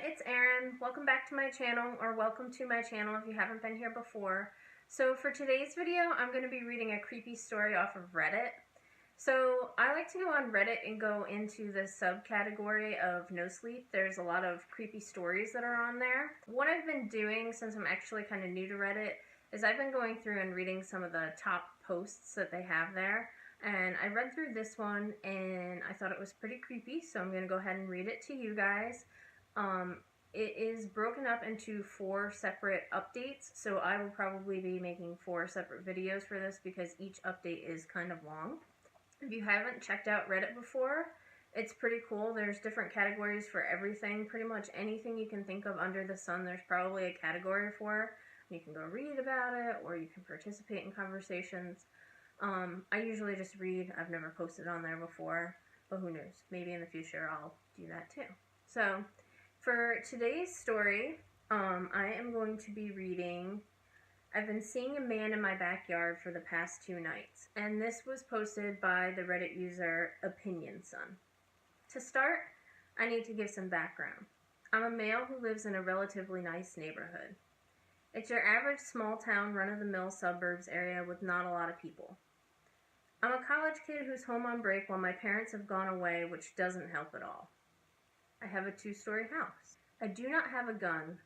it's Erin. Welcome back to my channel, or welcome to my channel if you haven't been here before. So for today's video, I'm going to be reading a creepy story off of Reddit. So I like to go on Reddit and go into the subcategory of no sleep. There's a lot of creepy stories that are on there. What I've been doing, since I'm actually kind of new to Reddit, is I've been going through and reading some of the top posts that they have there. And I read through this one and I thought it was pretty creepy, so I'm going to go ahead and read it to you guys. It is broken up into 4 separate updates, so I will probably be making 4 separate videos for this because each update is kind of long. If you haven't checked out Reddit before, it's pretty cool. There's different categories for everything. Pretty much anything you can think of under the sun, there's probably a category for. You can go read about it, or you can participate in conversations. I usually just read. I've never posted on there before, but who knows? Maybe in the future I'll do that too. So, for today's story, I am going to be reading I've been seeing a man in my backyard for the past 2 nights, and this was posted by the Reddit user Opinion Sun. To start, I need to give some background. I'm a male who lives in a relatively nice neighborhood. It's your average small town, run-of-the-mill suburbs area with not a lot of people. I'm a college kid who's home on break while my parents have gone away, which doesn't help at all. I have a 2-story house. I do not have a gun,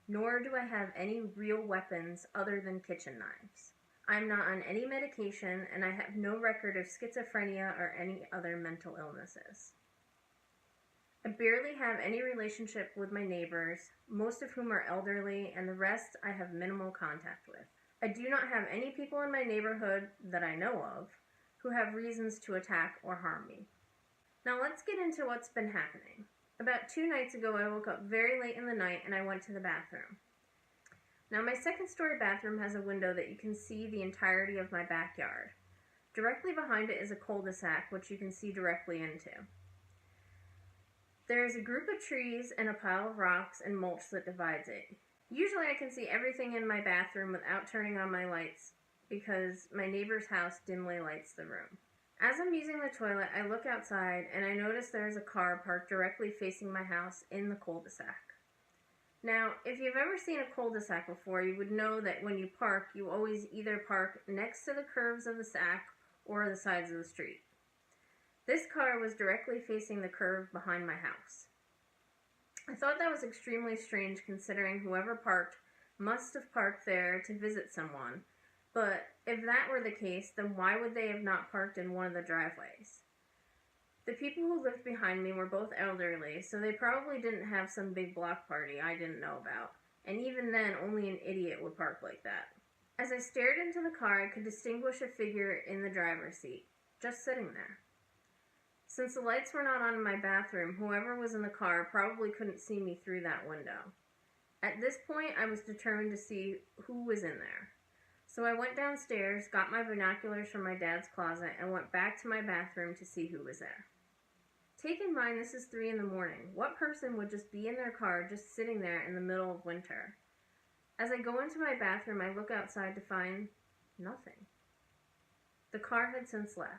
nor do I have any real weapons other than kitchen knives. I'm not on any medication, and I have no record of schizophrenia or any other mental illnesses. I barely have any relationship with my neighbors, most of whom are elderly, and the rest I have minimal contact with. I do not have any people in my neighborhood that I know of who have reasons to attack or harm me. Now let's get into what's been happening. About 2 nights ago, I woke up very late in the night and I went to the bathroom. Now, my 2nd-story bathroom has a window that you can see the entirety of my backyard. Directly behind it is a cul-de-sac, which you can see directly into. There is a group of trees and a pile of rocks and mulch that divides it. Usually I can see everything in my bathroom without turning on my lights because my neighbor's house dimly lights the room. As I'm using the toilet, I look outside and I notice there is a car parked directly facing my house in the cul-de-sac. Now, if you've ever seen a cul-de-sac before, you would know that when you park, you always either park next to the curves of the sac or the sides of the street. This car was directly facing the curve behind my house. I thought that was extremely strange considering whoever parked must have parked there to visit someone. But if that were the case, then why would they have not parked in one of the driveways? The people who lived behind me were both elderly, so they probably didn't have some big block party I didn't know about, and even then only an idiot would park like that. As I stared into the car, I could distinguish a figure in the driver's seat, just sitting there. Since the lights were not on in my bathroom, whoever was in the car probably couldn't see me through that window. At this point, I was determined to see who was in there. So I went downstairs, got my binoculars from my dad's closet, and went back to my bathroom to see who was there. Take in mind this is 3 in the morning. What person would just be in their car just sitting there in the middle of winter? As I go into my bathroom, I look outside to find nothing. The car had since left.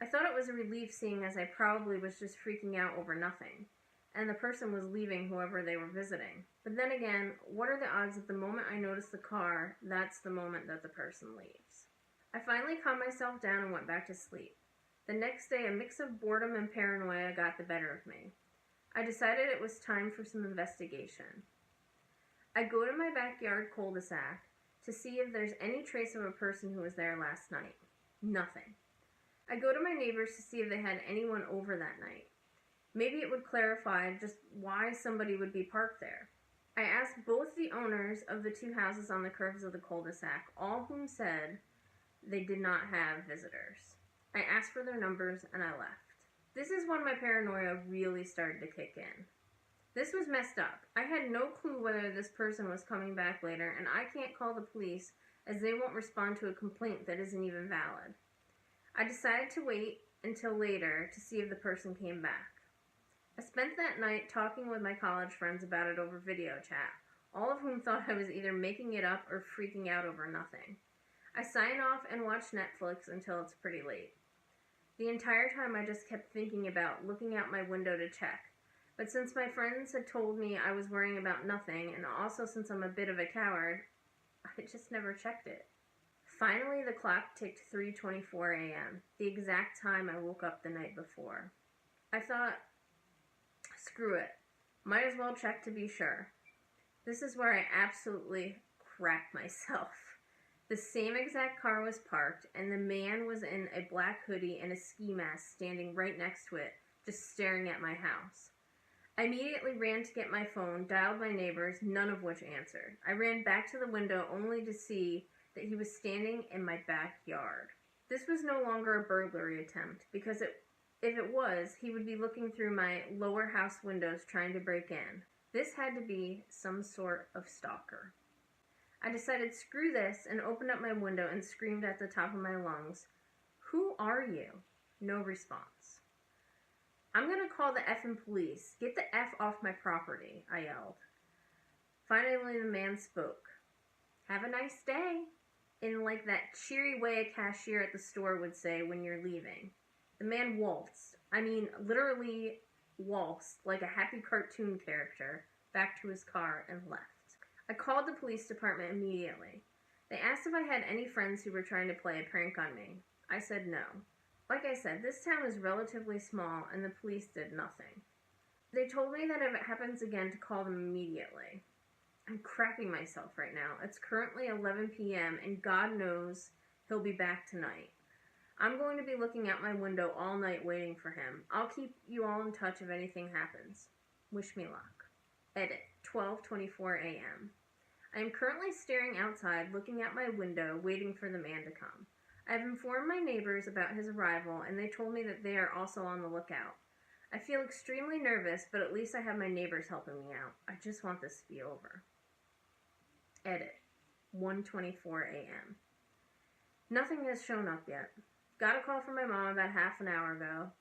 I thought it was a relief seeing as I probably was just freaking out over nothing, and the person was leaving whoever they were visiting. But then again, what are the odds that the moment I notice the car, that's the moment that the person leaves? I finally calmed myself down and went back to sleep. The next day, a mix of boredom and paranoia got the better of me. I decided it was time for some investigation. I go to my backyard cul-de-sac to see if there's any trace of a person who was there last night. Nothing. I go to my neighbors to see if they had anyone over that night. Maybe it would clarify just why somebody would be parked there. I asked both the owners of the 2 houses on the curves of the cul-de-sac, all whom said they did not have visitors. I asked for their numbers and I left. This is when my paranoia really started to kick in. This was messed up. I had no clue whether this person was coming back later, and I can't call the police as they won't respond to a complaint that isn't even valid. I decided to wait until later to see if the person came back. I spent that night talking with my college friends about it over video chat, all of whom thought I was either making it up or freaking out over nothing. I sign off and watch Netflix until it's pretty late. The entire time I just kept thinking about looking out my window to check, But since my friends had told me I was worrying about nothing, and also since I'm a bit of a coward, I just never checked it. Finally, the clock ticked 3:24 a.m., the exact time I woke up the night before. I thought, screw it. Might as well check to be sure. This is where I absolutely cracked myself. The same exact car was parked, and the man was in a black hoodie and a ski mask standing right next to it, just staring at my house. I immediately ran to get my phone, dialed my neighbors, none of which answered. I ran back to the window only to see that he was standing in my backyard. This was no longer a burglary attempt, because if it was, he would be looking through my lower house windows trying to break in. This had to be some sort of stalker. I decided screw this and opened up my window and screamed at the top of my lungs, "Who are you?" No response. "I'm gonna call the effing police. Get the F off my property," I yelled. Finally, the man spoke. "Have a nice day," in like that cheery way a cashier at the store would say when you're leaving. The man waltzed. I mean, literally waltzed like a happy cartoon character back to his car and left. I called the police department immediately. They asked if I had any friends who were trying to play a prank on me. I said no. Like I said, this town is relatively small and the police did nothing. They told me that if it happens again to call them immediately. I'm cracking myself right now. It's currently 11 p.m. and God knows he'll be back tonight. I'm going to be looking out my window all night waiting for him. I'll keep you all in touch if anything happens. Wish me luck. Edit. 12:24 a.m. I am currently staring outside, looking out my window, waiting for the man to come. I have informed my neighbors about his arrival, and they told me that they are also on the lookout. I feel extremely nervous, but at least I have my neighbors helping me out. I just want this to be over. Edit. 1:24 a.m. Nothing has shown up yet. Got a call from my mom about half an hour ago.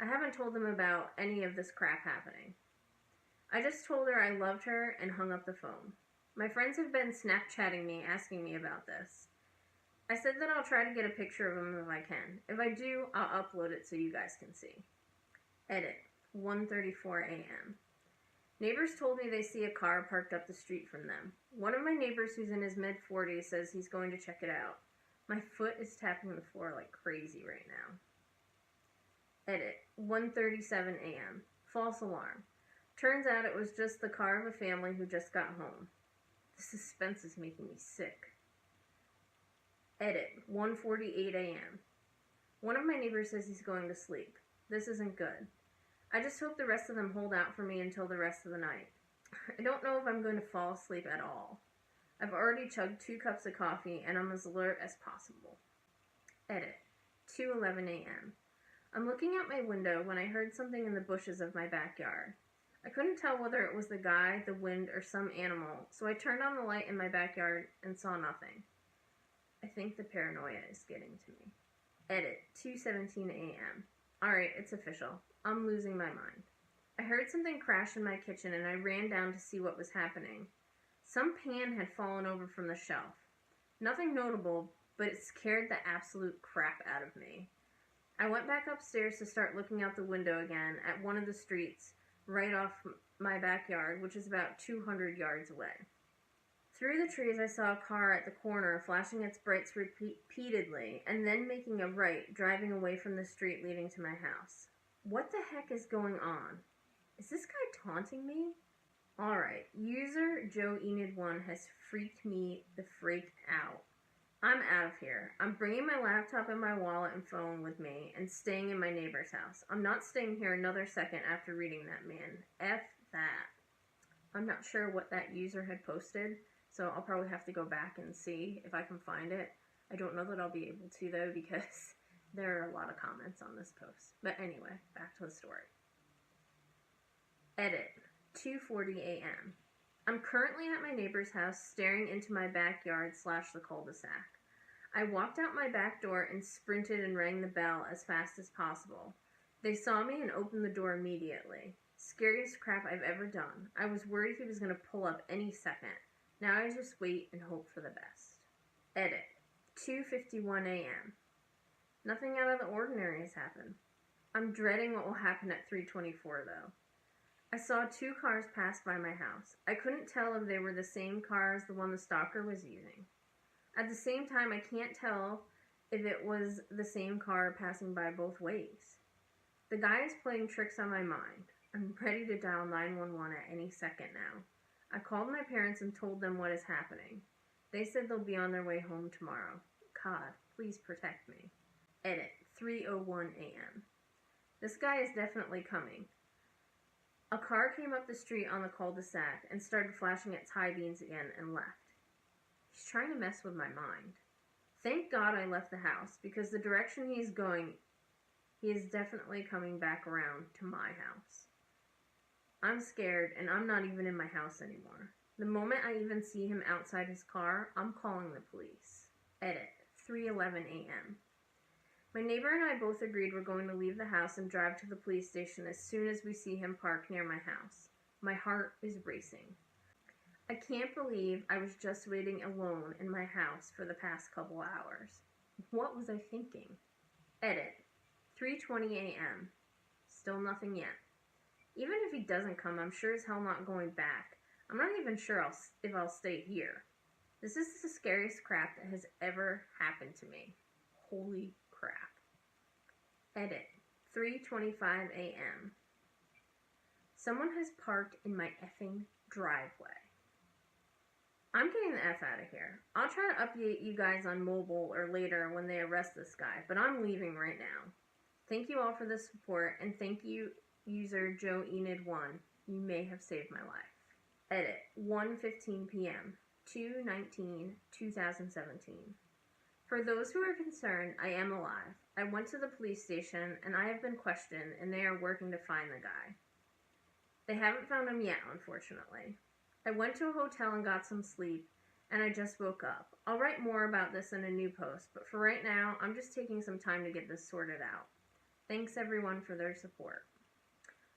I haven't told them about any of this crap happening. I just told her I loved her and hung up the phone. My friends have been Snapchatting me, asking me about this. I said that I'll try to get a picture of him if I can. If I do, I'll upload it so you guys can see. Edit. 1:34 a.m. Neighbors told me they see a car parked up the street from them. One of my neighbors, who's in his mid-40s, says he's going to check it out. My foot is tapping the floor like crazy right now. Edit. 1:37 a.m. False alarm. Turns out it was just the car of a family who just got home. The suspense is making me sick. Edit. 1:48 a.m. One of my neighbors says he's going to sleep. This isn't good. I just hope the rest of them hold out for me until the rest of the night. I don't know if I'm going to fall asleep at all. I've already chugged 2 cups of coffee and I'm as alert as possible. Edit. 2:11 a.m. I'm looking out my window when I heard something in the bushes of my backyard. I couldn't tell whether it was the guy, the wind, or some animal, so I turned on the light in my backyard and saw nothing. I think the paranoia is getting to me. Edit. 2:17 a.m. Alright, it's official. I'm losing my mind. I heard something crash in my kitchen and I ran down to see what was happening. Some pan had fallen over from the shelf. Nothing notable, but it scared the absolute crap out of me. I went back upstairs to start looking out the window again at one of the streets right off my backyard, which is about 200 yards away. Through the trees I saw a car at the corner flashing its brights repeatedly and then making a right, driving away from the street leading to my house. What the heck is going on? Is this guy taunting me? Alright, user Joe Enid1 has freaked me the freak out. I'm out of here. I'm bringing my laptop and my wallet and phone with me and staying in my neighbor's house. I'm not staying here another second after reading that man. F that. I'm not sure what that user had posted, so I'll probably have to go back and see if I can find it. I don't know that I'll be able to, though, because there are a lot of comments on this post. But anyway, back to the story. Edit. 2:40 a.m. I'm currently at my neighbor's house staring into my backyard / the cul-de-sac. I walked out my back door and sprinted and rang the bell as fast as possible. They saw me and opened the door immediately. Scariest crap I've ever done. I was worried he was going to pull up any second. Now I just wait and hope for the best. Edit. 2:51 a.m. Nothing out of the ordinary has happened. I'm dreading what will happen at 3:24 though. I saw 2 cars pass by my house. I couldn't tell if they were the same car as the one the stalker was using. At the same time, I can't tell if it was the same car passing by both ways. The guy is playing tricks on my mind. I'm ready to dial 911 at any second now. I called my parents and told them what is happening. They said they'll be on their way home tomorrow. God, please protect me. Edit, 3:01 a.m. This guy is definitely coming. A car came up the street on the cul-de-sac and started flashing its high beams again and left. He's trying to mess with my mind. Thank God I left the house, because the direction he's going, he is definitely coming back around to my house. I'm scared, and I'm not even in my house anymore. The moment I even see him outside his car, I'm calling the police. Edit, 3:11 a.m. My neighbor and I both agreed we're going to leave the house and drive to the police station as soon as we see him parked near my house. My heart is racing. I can't believe I was just waiting alone in my house for the past couple hours. What was I thinking? Edit, 3:20 a.m. Still nothing yet. Even if he doesn't come, I'm sure as hell not going back. I'm not even sure if I'll stay here. This is the scariest crap that has ever happened to me. Holy crap. Edit, 3:25 a.m. Someone has parked in my effing driveway. I'm getting the F out of here. I'll try to update you guys on mobile or later when they arrest this guy, but I'm leaving right now. Thank you all for the support, and thank you, user Joe Enid1. You may have saved my life. Edit, 1:15 p.m., 2/19/2017. For those who are concerned, I am alive. I went to the police station, and I have been questioned, and they are working to find the guy. They haven't found him yet, unfortunately. I went to a hotel and got some sleep, and I just woke up. I'll write more about this in a new post, but for right now, I'm just taking some time to get this sorted out. Thanks everyone for their support.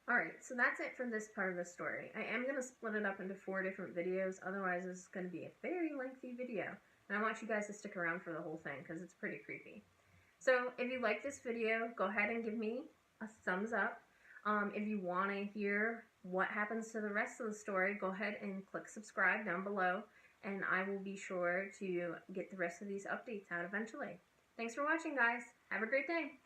Alright, so that's it for this part of the story. I am going to split it up into 4 different videos, otherwise this is going to be a very lengthy video. And I want you guys to stick around for the whole thing, because it's pretty creepy. So, if you like this video, go ahead and give me a thumbs up. If you want to hear what happens to the rest of the story, go ahead and click subscribe down below, and I will be sure to get the rest of these updates out eventually. Thanks for watching, guys. Have a great day.